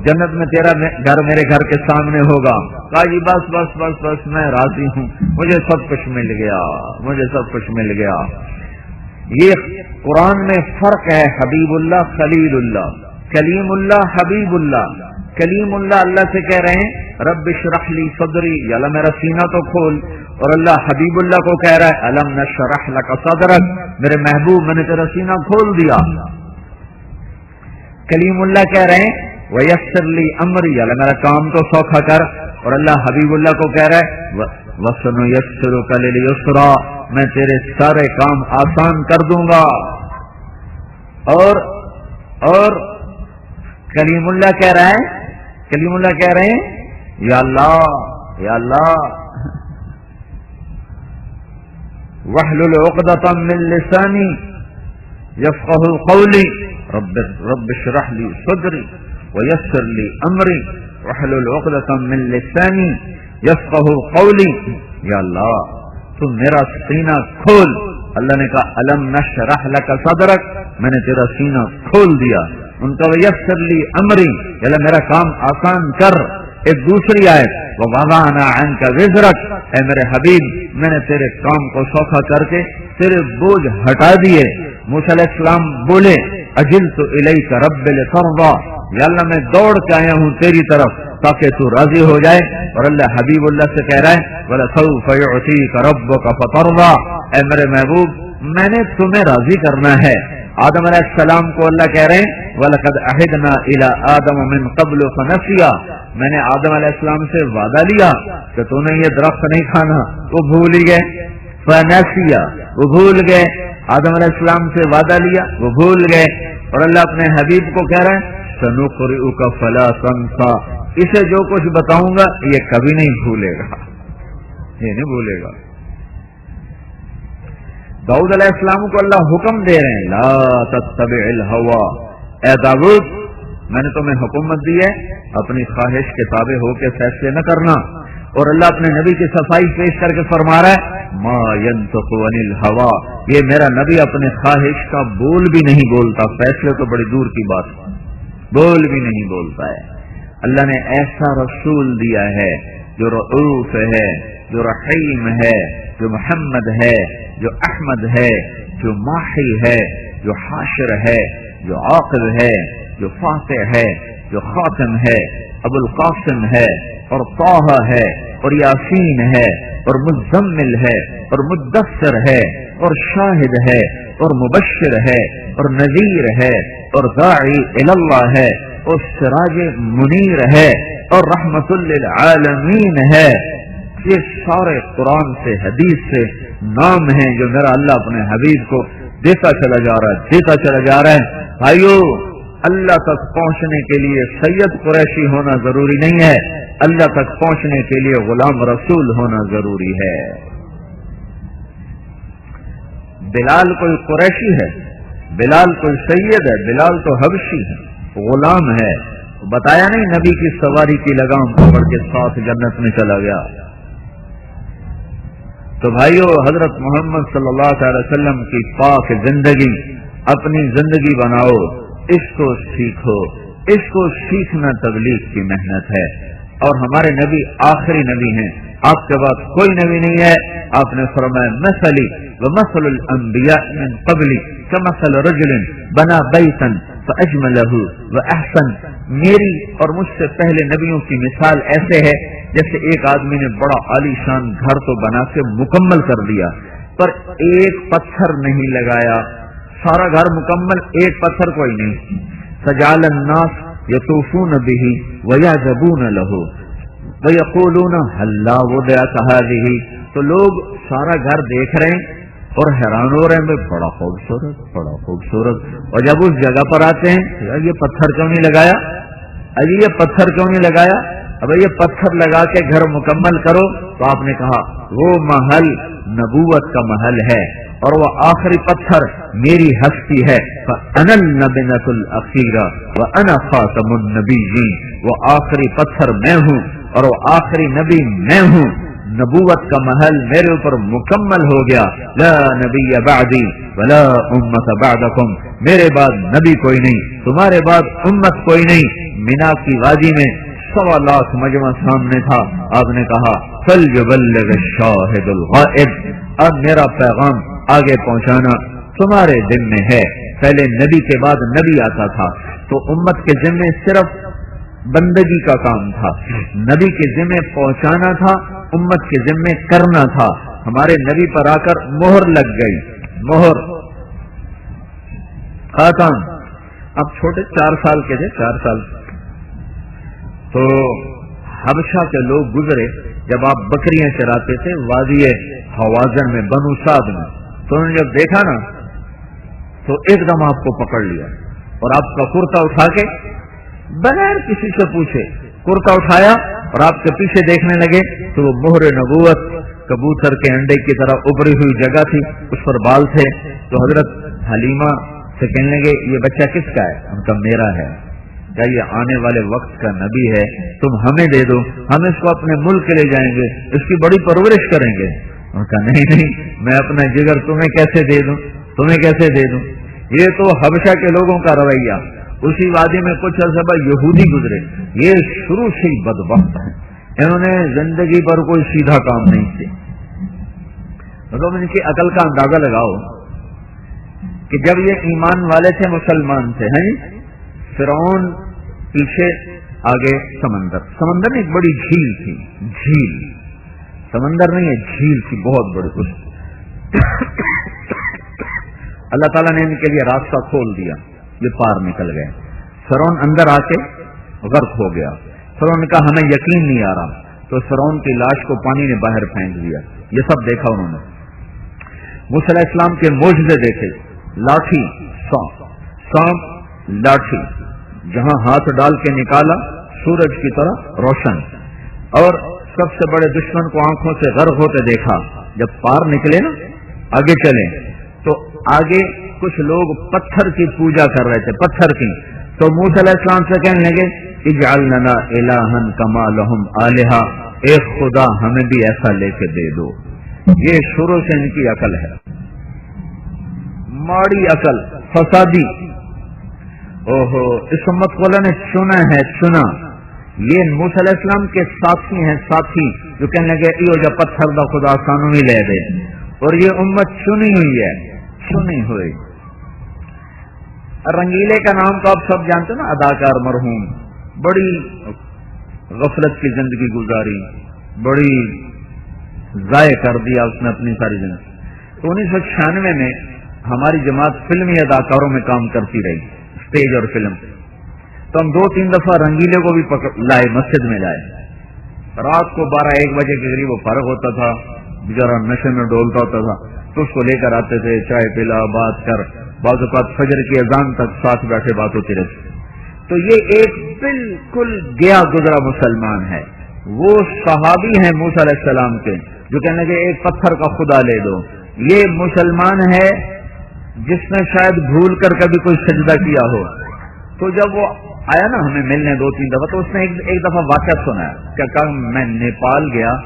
جنت میں تیرا گھر میرے گھر کے سامنے ہوگا؟ کہا جی بس بس بس بس میں راضی ہوں، مجھے سب کچھ مل گیا، مجھے سب کچھ مل گیا. یہ قرآن میں فرق ہے حبیب اللہ خلیل اللہ. کلیم اللہ حبیب اللہ. کلیم اللہ اللہ سے کہہ رہے ہیں رب اشرح لی صدری، یا اللہ میرا سینہ تو کھول. اور اللہ حبیب اللہ کو کہہ رہا ہے الم نشرح لک صدرک، میرے محبوب میں نے تیرا سینہ کھول دیا. کلیم اللہ کہہ رہے ہیں ویسر لی امری، یا اللہ میرا کام تو سوکھا کر. اور اللہ حبیب اللہ کو کہہ رہا ہے وسنیسرک للیسرا، میں تیرے سارے کام آسان کر دوں گا. اور کلیم اللہ کہہ رہا ہے، کلیم اللہ کہہ رہے ہیں یا اللہ یا اللہ واحلل عقدۃ من لسانی یفقهوا قولی رب اشرح لی صدری ویسر لی امری واحلل عقدۃ من لسانی یفقهوا قولی. یا اللہ تو میرا سینہ کھول. اللہ نے کہا الم نشرح لک صدرک، میں نے تیرا سینہ کھول دیا. ان کا ویسر لی امری، اللہ میرا کام آسان کر. ایک دوسری آیت ووضعنا عنک وزرک، اے میرے حبیب میں نے تیرے کام کو سوکھا کر کے تیرے بوجھ ہٹا دیے. موسیٰ علیہ السلام بولے اجلت الیک رب لترضی، یا اللہ میں دوڑ کے آیا ہوں تیری طرف تاکہ تو راضی ہو جائے. اور اللہ حبیب اللہ سے کہہ رہا ہے وَلَسَوْفَ يُعْطِيكَ رَبُّكَ فَتَرْضَى، اے میرے محبوب میں نے تمہیں راضی کرنا ہے. آدم علیہ السلام کو اللہ کہہ رہے ہیں وَلَقَدْ عَهِدْنَا إِلَىٰ آدَمَ مِنْ قَبْلُ فَنَسِيَ، میں نے آدم علیہ السلام سے وعدہ لیا کہ تو نے یہ درخت نہیں کھانا، وہ بھول ہی گئے. فَنَسِيَ، وہ بھول گئے. آدم علیہ السلام سے وعدہ لیا، وہ بھول گئے. اور اللہ اپنے حبیب کو کہہ رہے ہیں سَنُقْرِئُكَ فَلَا تَنسَىٰ، اسے جو کچھ بتاؤں گا یہ کبھی نہیں بھولے گا، یہ نہیں بھولے گا. داؤد علیہ السلام کو اللہ حکم دے رہے ہیں لا تتبع الہوا، اے داؤد میں نے تمہیں حکومت دی ہے اپنی خواہش کے تابع ہو کے فیصلے نہ کرنا. اور اللہ اپنے نبی کی صفائی پیش کر کے فرما رہا ہے ما ينطق عن الهوى، یہ میرا نبی اپنے خواہش کا بول بھی نہیں بولتا. فیصلے تو بڑی دور کی بات، بول بھی نہیں بولتا ہے. اللہ نے ایسا رسول دیا ہے جو رؤوف ہے، جو رحیم ہے، جو محمد ہے، جو احمد ہے، جو ماحی ہے، جو حاشر ہے، جو عاقب ہے، جو فاتح ہے، جو خاتم ہے، ابو القاسم ہے، اور طٰہٰ ہے، اور یاسین ہے، اور مزمل ہے، اور مدثر ہے، اور شاہد ہے، اور مبشر ہے، اور نذیر ہے، اور داعی الی اللہ ہے، اور سراج منیر ہے، اور رحمت للعالمین ہے. یہ سارے قرآن سے حدیث سے نام ہیں جو میرا اللہ اپنے حبیب کو دیتا چلا جا رہا ہے، دیتا چلا جا رہا ہے. بھائیو، اللہ تک پہنچنے کے لیے سید قریشی ہونا ضروری نہیں ہے، اللہ تک پہنچنے کے لیے غلام رسول ہونا ضروری ہے. بلال کوئی قریشی ہے، بلال کوئی سید ہے، بلال تو حبشی ہے، غلام ہے. بتایا نہیں نبی کی سواری کی لگام پکڑ کے ساتھ جنت میں چلا گیا. تو بھائیو، حضرت محمد صلی اللہ علیہ وسلم کی پاک زندگی اپنی زندگی بناؤ، اس کو سیکھو. اس کو سیکھنا تبلیغ کی محنت ہے. اور ہمارے نبی آخری نبی ہیں، آپ کے بعد کوئی نبی نہیں ہے. آپ نے فرمایا مثلی ومثل الانبیاء من قبلی کمثل رجل بنا بیتا فاجملہ واحسن. میری اور مجھ سے پہلے نبیوں کی مثال ایسے ہے جیسے ایک آدمی نے بڑا عالی شان گھر تو بنا کے مکمل کر دیا، پر ایک پتھر نہیں لگایا. سارا گھر مکمل، ایک پتھر کوئی نہیں. فجعل الناس یطوفون به ویعجبون له ویقولون هلا وضعت هذه. تو لوگ سارا گھر دیکھ رہے ہیں اور حیران ہو رہے ہیں، بڑا خوبصورت، بڑا خوبصورت. اور جب اس جگہ پر آتے ہیں، یار یہ پتھر کیوں نہیں لگایا، ابھی یہ پتھر کیوں نہیں لگایا، اب یہ پتھر لگا کے گھر مکمل کرو. تو آپ نے کہا وہ محل نبوت کا محل ہے اور وہ آخری پتھر میری ہستی ہے. فَأَنَا النَّبِنَةُ الْأَخِيرَةُ وَأَنَا خَاتَمُ النَّبِيِّينَ. وہ آخری پتھر میں ہوں اور وہ آخری نبی میں ہوں. نبوت کا محل میرے اوپر مکمل ہو گیا. لا نبی بعدی ولا امت بعدکم. میرے بعد نبی کوئی نہیں، تمہارے بعد امت کوئی نہیں. مینا کی وادی میں 1.25 لاکھ مجمع سامنے تھا. آپ نے کہا فَلْيُبَلِّغِ الشَّاهِدُ الْغَائِبُ. اب میرا پیغام آگے پہنچانا تمہارے ذمہ ہے. پہلے نبی کے بعد نبی آتا تھا تو امت کے ذمہ صرف بندگی کا کام تھا، نبی کے ذمہ پہنچانا تھا، امت کے ذمہ کرنا تھا. ہمارے نبی پر آ کر مہر لگ گئی، مہر خاتم. اب چھوٹے 4 سال کے تھے، 4 سال. تو حبشہ کے لوگ گزرے، جب آپ بکریاں چراتے تھے وادی حوازن میں، بنو سعد میں، تو انہوں نے جب دیکھا نا تو ایک دم آپ کو پکڑ لیا اور آپ کا کرتا اٹھا کے بغیر کسی سے پوچھے کرتا اٹھایا اور آپ کے پیچھے دیکھنے لگے تو وہ مہر نبوت کبوتر کے انڈے کی طرح ابری ہوئی جگہ تھی، اس پر بال تھے. تو حضرت حلیمہ سے کہنے لگے یہ بچہ کس کا ہے؟ ان کا میرا ہے. کیا یہ آنے والے وقت کا نبی ہے، تم ہمیں دے دو، ہم اس کو اپنے ملک لے جائیں گے، اس کی بڑی پرورش کریں گے. ان کا نہیں نہیں، میں اپنا جگر تمہیں کیسے دے دوں، تمہیں کیسے دے دوں. یہ تو حبشہ کے لوگوں کا رویہ. اسی وادی میں کچھ عرصہ بعد یہودی گزرے، یہ شروع سے ہی بدبخت ہیں، انہوں نے زندگی پر کوئی سیدھا کام نہیں کیا. مطلب ان کی عقل کا اندازہ لگاؤ کہ جب یہ ایمان والے تھے، مسلمان تھے، ہیں فرعون پیچھے آگے سمندر، سمندر میں ایک بڑی جھیل تھی، جھیل، سمندر نہیں ہے، جھیل تھی بہت بڑی. کچھ اللہ تعالیٰ نے ان کے لیے راستہ کھول دیا، یہ پار نکل گئے. فرعون اندر آ کے غرق ہو گیا. فرعون نے کہا ہمیں یقین نہیں آ رہا، تو فرعون کی لاش کو پانی نے باہر پھینک دیا. یہ سب دیکھا انہوں نے. موسیٰ علیہ السلام کے معجزے دیکھے، لاٹھی سانپ لاٹھی، جہاں ہاتھ ڈال کے نکالا سورج کی طرح روشن. اور سب سے بڑے دشمن کو آنکھوں سے غرق ہوتے دیکھا. جب پار نکلے نا، آگے چلے تو آگے کچھ لوگ پتھر کی پوجا کر رہے تھے، پتھر کی. تو موسیٰ علیہ السلام سے کہنے لگے اجعل لنا الہا کما لہم آلہہ، ایک خدا ہمیں بھی ایسا لے کے دے دو۔ یہ شروع سے ان کی عقل ہے، ماڑی عقل، فسادی۔ اوہو، اس امت کو اللہ نے چنا ہے، چنا۔ یہ موسیٰ علیہ السلام کے ساتھی ہیں، ساتھی جو کہنے لگے ایو جا پتھر دا خدا سانو ہی لے دے، اور یہ امت چنی ہوئی ہے، چنی ہوئی۔ رنگیلے کا نام تو آپ سب جانتے ہیں نا، اداکار مرحوم، بڑی غفلت کی زندگی گزاری، بڑی ضائع کر دیا اس نے اپنی ساری زندگی۔ تو 1996 میں ہماری جماعت فلمی اداکاروں میں کام کرتی رہی، اسٹیج اور فلم۔ تو ہم 2-3 دفعہ رنگیلے کو بھی لائے، مسجد میں لائے۔ رات کو 12-1 بجے کے قریب وہ فارغ ہوتا تھا، بیچارہ نشے میں ڈولتا ہوتا تھا، تو اس کو لے کر آتے تھے، چائے پلا، بات کر، بعض اوقات فجر کی اذان تک ساتھ بیٹھے بات ہوتی رہتی۔ تو یہ ایک بالکل گیا گزرا مسلمان ہے، وہ صحابی ہیں موسیٰ علیہ السلام کے جو کہنے لگے ایک پتھر کا خدا لے دو۔ یہ مسلمان ہے جس نے شاید بھول کر کبھی کوئی سجدہ کیا ہو۔ تو جب وہ آیا نا ہمیں ملنے 2-3 دفعہ، تو اس نے ایک دفعہ واقعہ سنا ہے کہ کہا میں نیپال گیا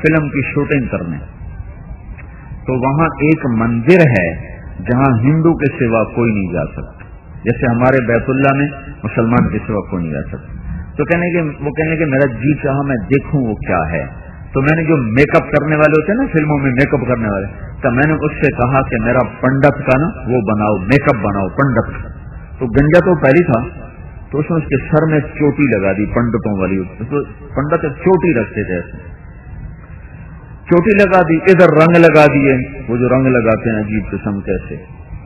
فلم کی شوٹنگ کرنے، تو وہاں ایک مندر ہے جہاں ہندو کے سوا کوئی نہیں جا سکتا، جیسے ہمارے بیت اللہ میں مسلمان کے سوا کوئی نہیں جا سکتا۔ تو وہ کہنے کہ میرا جی چاہا میں دیکھوں وہ کیا ہے۔ تو میں نے جو میک اپ کرنے والے ہوتے ہیں نا فلموں میں، میک اپ کرنے والے، تو میں نے اس سے کہا کہ میرا پنڈت کا نا وہ بناؤ، میک اپ بناؤ پنڈت کا۔ تو گنجا تو پہلی تھا، تو اس نے اس کے سر میں چوٹی لگا دی پنڈتوں والی، پنڈت چوٹی رکھتے تھے ایسے، چوٹی لگا دی، ادھر رنگ لگا دیے، وہ جو رنگ لگاتے ہیں عجیب قسم کیسے۔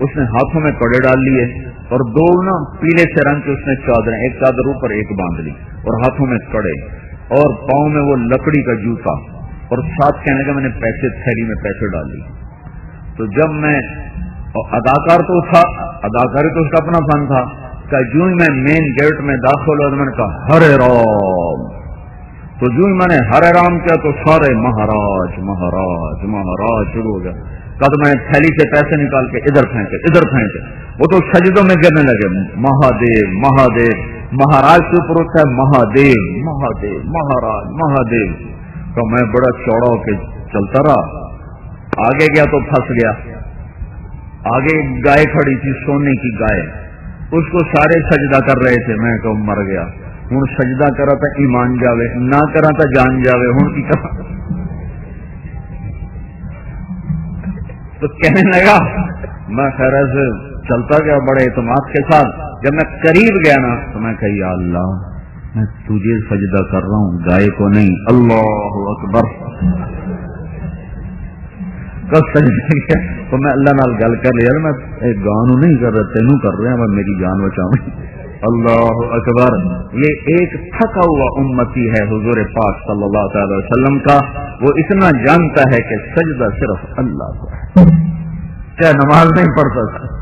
اس نے ہاتھوں میں کڑے ڈال لیے، اور 2 نا پیلے سے رنگ کے اس نے چادریں، ایک چادر اوپر ایک باندھ لی، اور ہاتھوں میں کڑے، اور پاؤں میں وہ لکڑی کا جوتا، اور ساتھ کہنے کا میں نے پیسے تھیلی میں پیسے ڈال لی۔ تو جب میں اداکار تو تھا، اداکاری تو اس کا اپنا فن تھا، کہ جو ہی میں مین گیٹ میں داخل ہوا تو میں نے کہا ہرے رام، تو جو ہی میں نے ہرے رام کیا تو سارے مہاراج مہاراج مہاراج شروع ہو گیا۔ کہا تو میں تھیلی سے پیسے نکال کے ادھر پھینکے ادھر پھینکے، وہ تو سجدوں میں گرنے لگے، مہادیو مہادیو، مہاراج کے اوپر ہوتا ہے مہادیو مہادیو مہاراج مہادیو۔ تو میں بڑا چوڑا ہو کے چلتا رہا، آگے گیا تو پھنس گیا۔ آگے گائے کھڑی تھی، سونے کی گائے، اس کو سارے سجدہ کر رہے تھے، میں کہ مر گیا ہوں، سجدہ کرا تھا ایمان جاوے، نہ کرا تھا جان جاوے، ہوں کی کرا۔ تو کہنے لگا، میں خیر سے چلتا گیا بڑے اعتماد کے ساتھ، جب میں قریب گیا نا تو میں کہا یا اللہ میں تجھے سجدہ کر رہا ہوں، گائے کو نہیں، اللہ اکبر۔ تو میں اللہ نال گل کر لیا، میں گانو نہیں کر رہا، تینوں کر رہے ہیں، میں میری جان بچاؤں۔ اللہ اکبر۔ یہ ایک تھکا ہوا امتی ہے حضور پاک صلی اللہ تعالی وسلم کا، وہ اتنا جانتا ہے کہ سجدہ صرف اللہ کو ہے، چاہے نماز نہیں پڑھتا تھا۔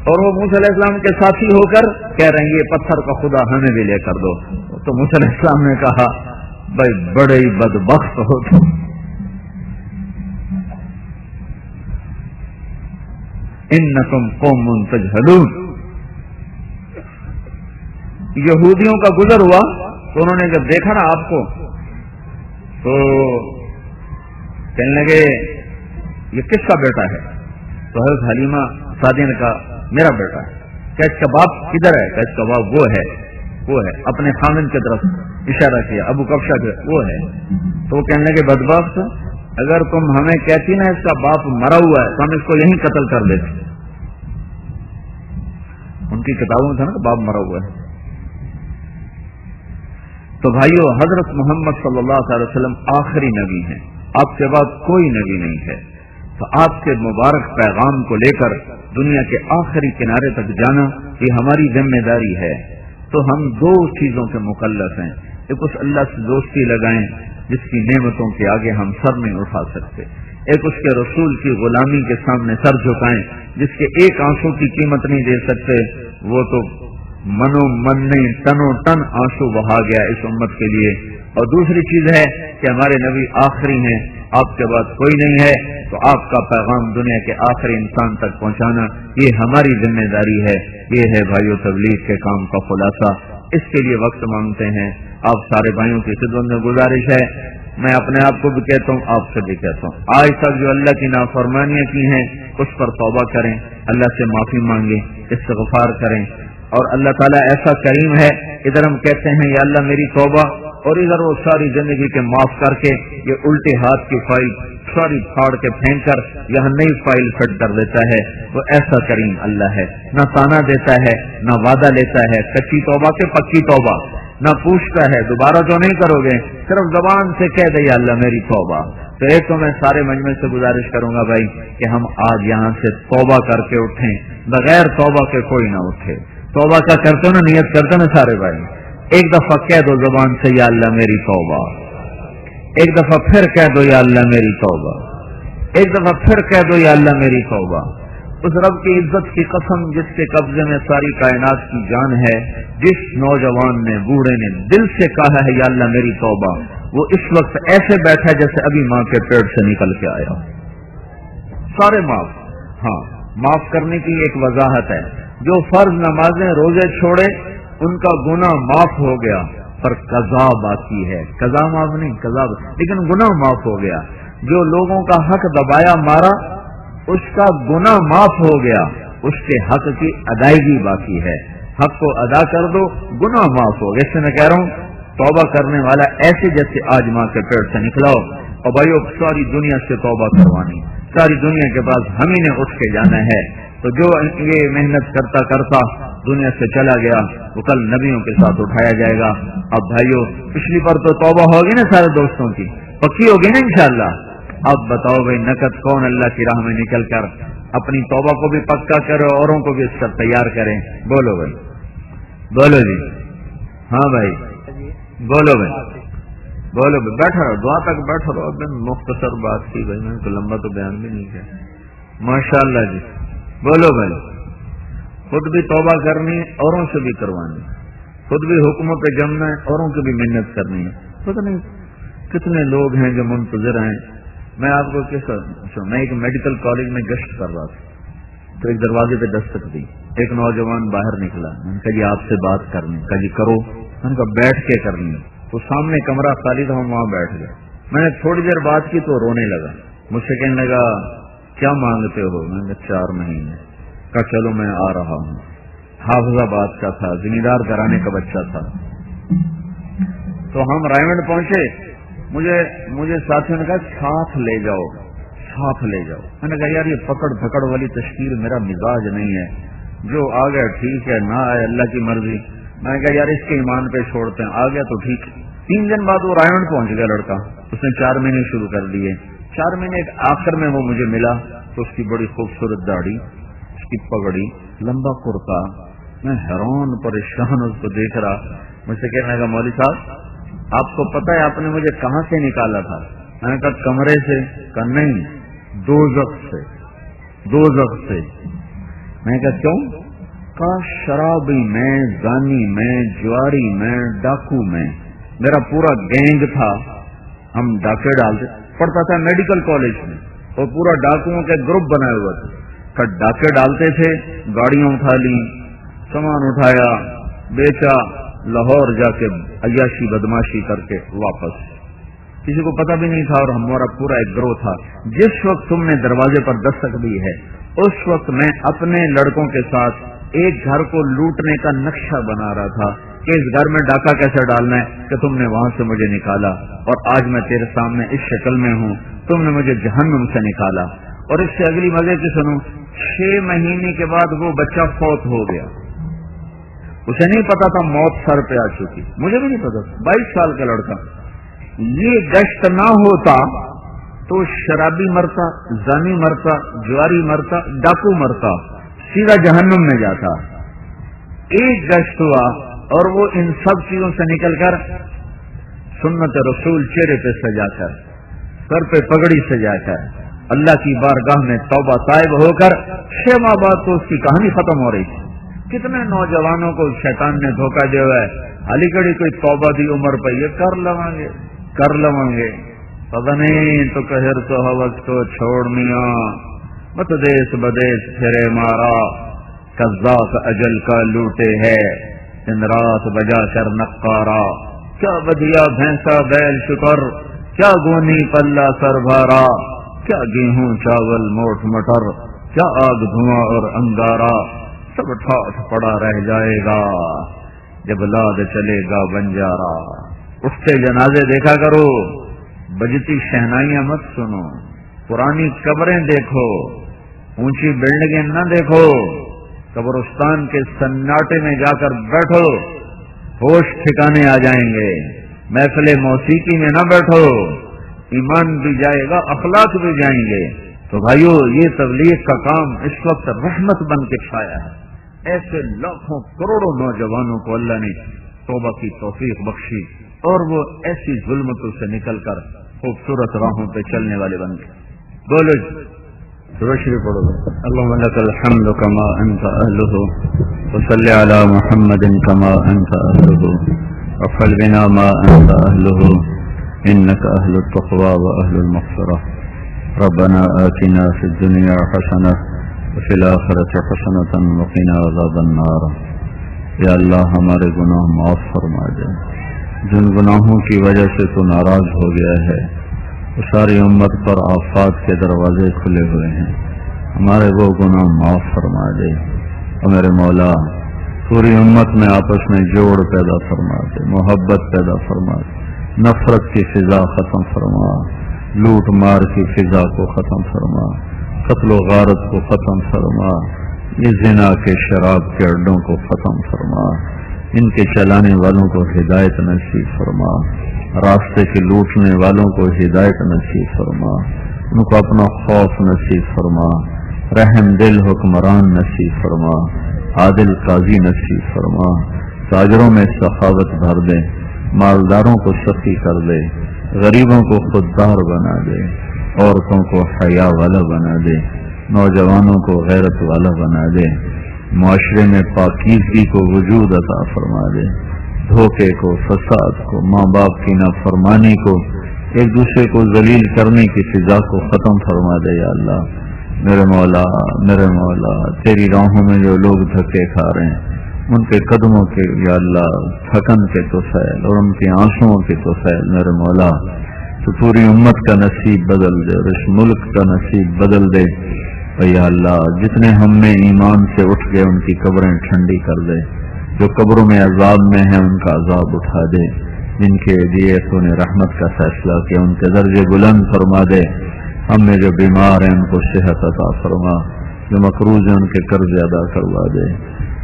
اور وہ موسیٰ علیہ السلام کے ساتھی ہو کر کہہ رہے ہیں یہ پتھر کا خدا ہمیں بھی لے کر دو۔ تو موسیٰ علیہ السلام نے کہا بھائی بڑے ہی بدبخت ہو تم، انکم قوم تجہلون۔ یہودیوں کا گزر ہوا تو انہوں نے جب دیکھا نا آپ کو تو کہنے لگے یہ کس کا بیٹا ہے؟ تو حضرت حلیمہ سعدیہ نے کہا میرا بیٹا ہے۔ کہ اس کا باپ کدھر ہے؟ کہ اس کا باپ وہ ہے، اپنے خامن کی طرف اشارہ کیا، ابو کبشہ کے، وہ ہے۔ تو وہ کہنے لگے بدبخت، اگر تم ہمیں کہتی نا اس کا باپ مرا ہوا ہے تو ہم اس کو یہیں قتل کر دیتے۔ ان کی کتابوں میں تھا نا کہ باپ مرا ہوا ہے۔ تو بھائیو، حضرت محمد صلی اللہ علیہ وسلم آخری نبی ہیں، آپ کے بعد کوئی نبی نہیں ہے۔ تو آپ کے مبارک پیغام کو لے کر دنیا کے آخری کنارے تک جانا یہ ہماری ذمہ داری ہے۔ تو ہم 2 چیزوں کے مکلف ہیں، ایک اس اللہ سے دوستی لگائیں جس کی نعمتوں کے آگے ہم سر نہیں اٹھا سکتے، ایک اس کے رسول کی غلامی کے سامنے سر جھکائیں جس کے ایک آنسو کی قیمت نہیں دے سکتے، وہ تو منو من نہیں تنو تن آنسو بہا گیا اس امت کے لیے۔ اور دوسری چیز ہے کہ ہمارے نبی آخری ہیں، آپ کے بعد کوئی نہیں ہے، تو آپ کا پیغام دنیا کے آخری انسان تک پہنچانا یہ ہماری ذمہ داری ہے۔ یہ ہے بھائیو تبلیغ کے کام کا خلاصہ۔ اس کے لیے وقت مانگتے ہیں، آپ سارے بھائیوں کی خدمت میں گزارش ہے، میں اپنے آپ کو بھی کہتا ہوں، آپ سے بھی کہتا ہوں، آج تک جو اللہ کی نافرمانیاں کی ہیں اس پر توبہ کریں، اللہ سے معافی مانگیں، استغفار کریں، اور اللہ تعالیٰ ایسا کریم ہے، ادھر ہم کہتے ہیں یا اللہ میری توبہ، اور ادھر وہ ساری زندگی کے معاف کر کے یہ الٹے ہاتھ کی فائل ساری پھاڑ کے پھینک کر یہاں نئی فائل فٹ کر دیتا ہے۔ وہ ایسا کریم اللہ ہے، نہ تانا دیتا ہے، نہ وعدہ لیتا ہے کچی توبہ کے پکی توبہ، نہ پوچھتا ہے دوبارہ تو نہیں کرو گے، صرف زبان سے کہہ دے یا اللہ میری توبہ۔ تو ایک تو میں سارے مجمع سے گزارش کروں گا بھائی کہ ہم آج یہاں سے توبہ کر کے اٹھیں، بغیر توبہ کے کوئی نہ اٹھے۔ توبہ کا کرتے نا، نیت کرتے نا سارے بھائی، ایک دفعہ کہہ دو زبان سے یا اللہ میری توبہ، ایک دفعہ پھر کہہ دو یا اللہ میری توبہ، ایک دفعہ پھر کہہ دو یا اللہ میری توبہ۔ اس رب کی عزت کی قسم جس کے قبضے میں ساری کائنات کی جان ہے، جس نوجوان نے بوڑھے نے دل سے کہا ہے یا اللہ میری توبہ، وہ اس وقت ایسے بیٹھا جیسے ابھی ماں کے پیٹ سے نکل کے آیا، سارے معاف۔ ہاں، معاف کرنے کی ایک وضاحت ہے، جو فرض نمازیں روزے چھوڑے ان کا گناہ معاف ہو گیا، پر قضا باقی ہے، قضا معاف نہیں، قضا لیکن گناہ معاف ہو گیا۔ جو لوگوں کا حق دبایا مارا اس کا گناہ معاف ہو گیا، اس کے حق کی ادائیگی باقی ہے، حق کو ادا کر دو، گناہ معاف ہو گیا۔ اس سے میں کہہ رہا ہوں توبہ کرنے والا ایسے جیسے آج ماں کے پیٹ سے نکلا ہو، اور بھائیو ساری دنیا سے توبہ کروانی، ساری دنیا کے پاس ہم ہی نے اٹھ کے جانا ہے۔ تو جو یہ محنت کرتا کرتا دنیا سے چلا گیا وہ کل نبیوں کے ساتھ اٹھایا جائے گا۔ اب بھائیو پچھلی پر تو توبہ ہوگی نا سارے دوستوں کی، پکی ہوگی نا انشاءاللہ۔ اب بتاؤ بھائی نقد کون اللہ کی راہ میں نکل کر اپنی توبہ کو بھی پکا کرے، اوروں کو بھی اس کا تیار کریں؟ بولو بھائی، بولو جی، ہاں بھائی بولو بھائی، بولو بھائی، بیٹھا رہو، دعا تک بیٹھا رہو۔ اب مختصر بات کی بھائی، میں تو لمبا تو بیان بھی نہیں کیا۔ ماشاءاللہ جی، بولو بھائی، خود بھی توبہ کرنی ہے، اوروں سے بھی کروانی، خود بھی حکموں پہ جمنا ہے، اوروں کی بھی محنت کرنی ہے۔ پتہ نہیں کتنے لوگ ہیں جو منتظر ہیں۔ میں آپ کو میں ایک میڈیکل کالج میں گشت کر رہا تھا، تو ایک دروازے پہ دستک دی، ایک نوجوان باہر نکلا، میں نے کہا جی آپ سے بات کرنی، کہا جی کرو، میں نے کہا بیٹھ کے کرنی ہے۔ تو سامنے کمرہ خالی تھا، ہم وہاں بیٹھ گئے، میں نے تھوڑی دیر بات کی تو رونے لگا، مجھ سے کہنے لگا کیا مانگتے ہو؟ میں نے کہا 4 مہینے۔ کہا چلو میں آ رہا ہوں۔ حافظ آباد کا تھا، زمیندار گھرانے کا بچہ تھا۔ تو ہم رائمنڈ پہنچے، مجھے ساتھیوں نے کہا ساتھ لے جاؤ، ساتھ لے جاؤ۔ میں نے کہا یار یہ پکڑ پھکڑ والی تشکیل میرا مزاج نہیں ہے، جو آ گیا ٹھیک ہے، نہ آئے اللہ کی مرضی۔ میں نے کہا یار اس کے ایمان پہ چھوڑتے ہیں، آ گیا تو ٹھیک۔ 3 دن بعد وہ رائمنڈ پہنچ گیا لڑکا، اس نے 4 مہینے شروع کر دیے۔ 4 مہینے آخر میں وہ مجھے ملا تو اس کی بڑی خوبصورت داڑھی، اس کی پگڑی، لمبا کرتا، میں حیران پریشان اس کو دیکھ رہا۔ مجھ سے کہنے لگا مولوی صاحب آپ کو پتہ ہے آپ نے مجھے کہاں سے نکالا تھا؟ میں نے کہا کمرے سے۔ کہا نہیں، دوزخ سے، دوزخ سے۔ میں نے کہا کیوں؟ کہا شرابی میں، زانی میں، جواری میں، ڈاکو میں، میرا پورا گینگ تھا، ہم ڈاکے ڈالتے، پڑھتا تھا میڈیکل کالج میں، اور پورا ڈاکوؤں کے گروپ بنائے ہوئے تھے۔ کہ ڈاکے ڈالتے تھے، گاڑیاں اٹھا لی، سامان اٹھایا، بیچا، لاہور جا کے عیاشی بدماشی کر کے واپس، کسی کو پتہ بھی نہیں تھا، اور ہمارا پورا ایک گروہ تھا۔ جس وقت تم نے دروازے پر دستک دی ہے اس وقت میں اپنے لڑکوں کے ساتھ ایک گھر کو لوٹنے کا نقشہ بنا رہا تھا کہ اس گھر میں ڈاکہ کیسے ڈالنا ہے، کہ تم نے وہاں سے مجھے نکالا، اور آج میں تیرے سامنے اس شکل میں ہوں، تم نے مجھے جہنم سے نکالا۔ اور اس سے اگلی مزے کی سنوں، 6 مہینے کے بعد وہ بچہ فوت ہو گیا، اسے نہیں پتا تھا موت سر پہ آ چکی، مجھے بھی نہیں پتا تھا، 22 سال کا لڑکا۔ یہ گشت نہ ہوتا تو شرابی مرتا، زانی مرتا، جواری مرتا، ڈاکو مرتا، سیدھا جہنم میں جاتا۔ ایک گشت ہوا اور وہ ان سب چیزوں سے نکل کر سنت رسول چہرے پہ سجا کر، سر پہ پگڑی سجا کر، اللہ کی بارگاہ میں توبہ طائب ہو کر 6 ماہ بعد تو اس کی کہانی ختم ہو رہی تھی۔ کتنے نوجوانوں کو شیطان نے دھوکہ دیا ہوا ہے، علی گڑھی کوئی توبہ دی عمر پہ یہ کر لواں گے، پدنی تو کہر تو حوث کو چھوڑ میاں، مت دیس بدیس پھرے مارا، قذاق اجل کا لوٹے ہے دن رات بجا کر نقارا، کیا بدیا بھینسا بیل شکر، کیا گونی پلہ سر بھارا، کیا گیہوں چاول موٹ مٹر، کیا آگ دھواں اور انگارا، سب ٹھاٹھ پڑا رہ جائے گا جب لاد چلے گا بنجارا۔ اٹھتے جنازے دیکھا کرو، بجتی شہنائیاں مت سنو، پرانی قبریں دیکھو، اونچی بلڈنگیں نہ دیکھو، قبرستان کے سناٹے میں جا کر بیٹھو، ہوش ٹھکانے آ جائیں گے۔ محفل موسیقی میں نہ بیٹھو، ایمان بھی جائے گا، اخلاق بھی جائیں گے۔ تو بھائیو، یہ تبلیغ کا کام اس وقت رحمت بن کے چھایا ہے۔ ایسے لاکھوں کروڑوں نوجوانوں کو اللہ نے توبہ کی توفیق بخشی اور وہ ایسی ظلمتوں سے نکل کر خوبصورت راہوں پہ چلنے والے بن گئے۔ بولو شروع پڑھو۔ اللهم لك الحمد كما انت اهله وصل على محمد كما انت اهله وفعل بنا ما انت اهله انك اهل التقوى واهل المغفرة ربنا آتنا في الدنيا حسنة وفي الآخرة حسنة وقنا عذاب النار۔ یا اللہ ہمارے گناہ معاف فرما دے، جن گناہوں کی وجہ سے تو ناراض ہو گیا ہے وہ ساری امت پر آفات کے دروازے کھلے ہوئے ہیں، ہمارے وہ گناہ معاف فرما دے۔ اور میرے مولا پوری امت میں آپس میں جوڑ پیدا فرما دے، محبت پیدا فرما دے، نفرت کی فضا ختم فرما، لوٹ مار کی فضا کو ختم فرما، قتل و غارت کو ختم فرما، یہ زنا کے شراب کے اڈوں کو ختم فرما، ان کے چلانے والوں کو ہدایت نصیب فرما، راستے کے لوٹنے والوں کو ہدایت نصیب فرما، ان کو اپنا خوف نصیب فرما، رحم دل حکمران نصیب فرما، عادل قاضی نصیب فرما، تاجروں میں سخاوت بھر دے، مالداروں کو سخی کر دے، غریبوں کو خوددار بنا دے، عورتوں کو حیا والا بنا دے، نوجوانوں کو غیرت والا بنا دے، معاشرے میں پاکیزگی کو وجود عطا فرما دے، دھوکے کو، فساد کو، ماں باپ کی نافرمانی کو، ایک دوسرے کو ذلیل کرنے کی فضا کو ختم فرما دے۔ یا اللہ میرے مولا تیری راہوں میں جو لوگ دھکے کھا رہے ہیں ان کے قدموں کے یا اللہ تھکن کے طفیل اور ان کے آنسوؤں کے طفیل میرے مولا تو پوری امت کا نصیب بدل دے اور اس ملک کا نصیب بدل دے۔ یا اللہ جتنے ہم میں ایمان سے اٹھ گئے ان کی قبریں ٹھنڈی کر دے، جو قبروں میں عذاب میں ہیں ان کا عذاب اٹھا دے، جن کے لیے تو نے رحمت کا فیصلہ کیا ان کے درجے بلند فرما دے، ہم میں جو بیمار ہیں ان کو صحت عطا فرما، جو مقروض ہیں ان کے قرض ادا کروا دے،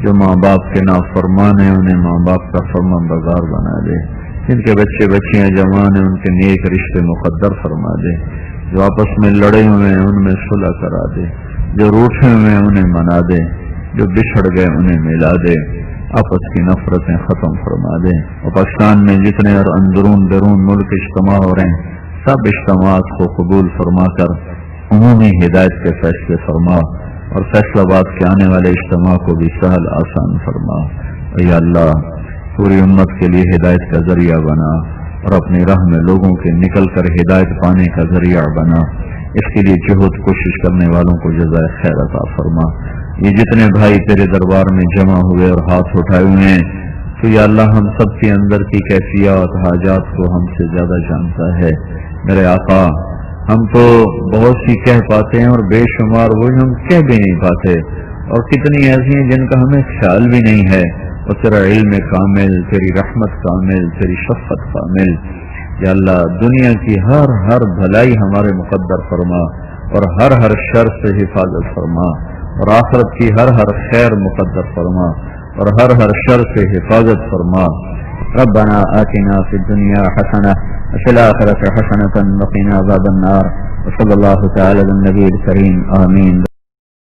جو ماں باپ کے نافرمان ہیں انہیں ماں باپ کا فرمان بردار بنا دے، جن کے بچے بچیاں جوان ہیں ان کے نیک رشتے مقدر فرما دے، جو آپس میں لڑے ہوئے ہیں ان میں صلح کرا دے، جو روٹھے ہوئے ہیں انہیں منا دے، جو بچھڑ گئے انہیں ملا دے، آپس کی نفرتیں ختم فرما دے۔ اور پاکستان میں جتنے اور اندرون بیرون ملک اجتماع ہو رہے ہیں سب اجتماعات کو قبول فرما کر عمومی ہدایت کے فیصلے فرما اور فیصلہ باد کے آنے والے اجتماع کو بھی سہل آسان فرما۔ یا اللہ پوری امت کے لیے ہدایت کا ذریعہ بنا اور اپنی راہ میں لوگوں کے نکل کر ہدایت پانے کا ذریعہ بنا، اس کے لیے جہد کوشش کرنے والوں کو جزائے خیر عطا فرما۔ یہ جتنے بھائی تیرے دربار میں جمع ہوئے اور ہاتھ اٹھائے ہوئے ہیں تو یا اللہ ہم سب کے اندر کی کیفیات حاجات کو ہم سے زیادہ جانتا ہے۔ میرے آقا ہم تو بہت سی کہہ پاتے ہیں اور بے شمار وہ ہم کہہ بھی نہیں پاتے، اور کتنی ایسی ہیں جن کا ہمیں خیال بھی نہیں ہے، اور تیرا علم کامل، تیری رحمت کامل، تیری شفقت کامل۔ یا اللہ دنیا کی ہر بھلائی ہمارے مقدر فرما اور ہر شر سے حفاظت فرما، اور آخرت کی ہر خیر مقدر فرما اور ہر شر سے حفاظت فرما۔ ربنا آتنا فی الدنیا حسنة وفی الآخرة حسنة وقنا عذاب النار، وصلی اللہ تعالی علی النبی الکریم، آمین۔